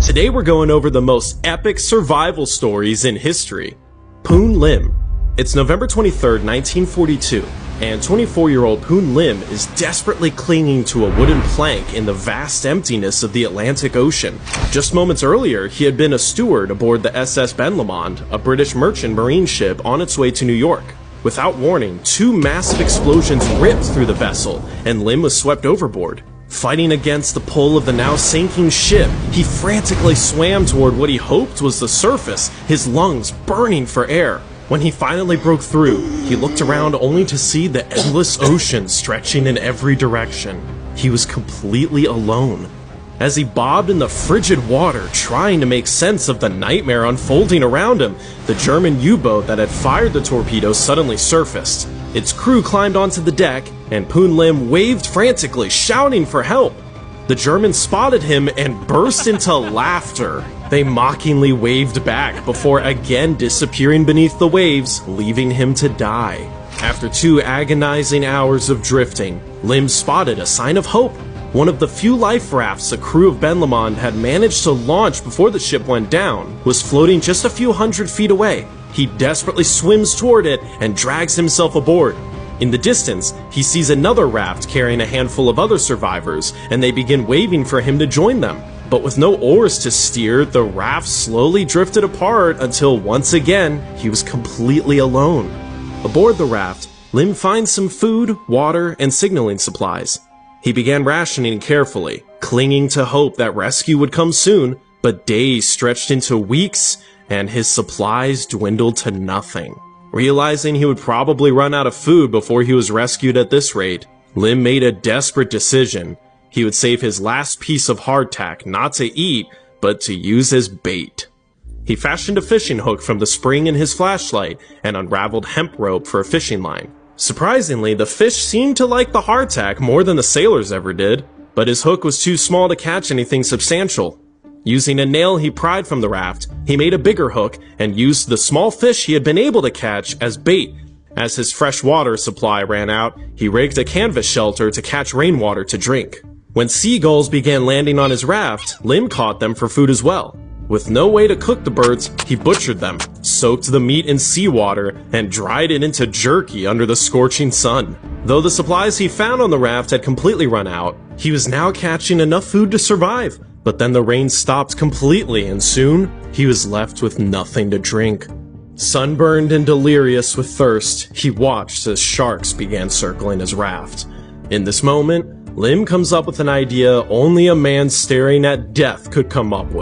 Today we're going over the most epic survival stories in history. Poon Lim. It's November 23rd, 1942, and 24-year-old Poon Lim is desperately clinging to a wooden plank in the vast emptiness of the Atlantic Ocean. Just moments earlier, he had been a steward aboard the SS Ben Lomond, a British merchant marine ship on its way to New York. Without warning, two massive explosions ripped through the vessel, and Lim was swept overboard. Fighting against the pull of the now sinking ship, he frantically swam toward what he hoped was the surface, his lungs burning for air. When he finally broke through, he looked around only to see the endless ocean stretching in every direction. He was completely alone. As he bobbed in the frigid water, trying to make sense of the nightmare unfolding around him, the German U-boat that had fired the torpedo suddenly surfaced. Its crew climbed onto the deck, and Poon Lim waved frantically, shouting for help. The Germans spotted him and burst into laughter. They mockingly waved back before again disappearing beneath the waves, leaving him to die. After 2 agonizing hours of drifting, Lim spotted a sign of hope. One of the few life rafts a crew of Ben Lomond had managed to launch before the ship went down was floating just a few hundred feet away. He desperately swims toward it and drags himself aboard. In the distance, he sees another raft carrying a handful of other survivors, and they begin waving for him to join them. But with no oars to steer, the raft slowly drifted apart until once again, he was completely alone. Aboard the raft, Lim finds some food, water, and signaling supplies. He began rationing carefully, clinging to hope that rescue would come soon, but days stretched into weeks, and his supplies dwindled to nothing. Realizing he would probably run out of food before he was rescued at this rate, Lim made a desperate decision. He would save his last piece of hardtack not to eat, but to use as bait. He fashioned a fishing hook from the spring in his flashlight and unraveled hemp rope for a fishing line. Surprisingly, the fish seemed to like the hardtack more than the sailors ever did, but his hook was too small to catch anything substantial. Using a nail he pried from the raft, he made a bigger hook and used the small fish he had been able to catch as bait. As his fresh water supply ran out, he rigged a canvas shelter to catch rainwater to drink. When seagulls began landing on his raft, Lim caught them for food as well. With no way to cook the birds, he butchered them, soaked the meat in seawater, and dried it into jerky under the scorching sun. Though the supplies he found on the raft had completely run out, he was now catching enough food to survive. But then the rain stopped completely, and soon, he was left with nothing to drink. Sunburned and delirious with thirst, he watched as sharks began circling his raft. In this moment, Lim comes up with an idea only a man staring at death could come up with.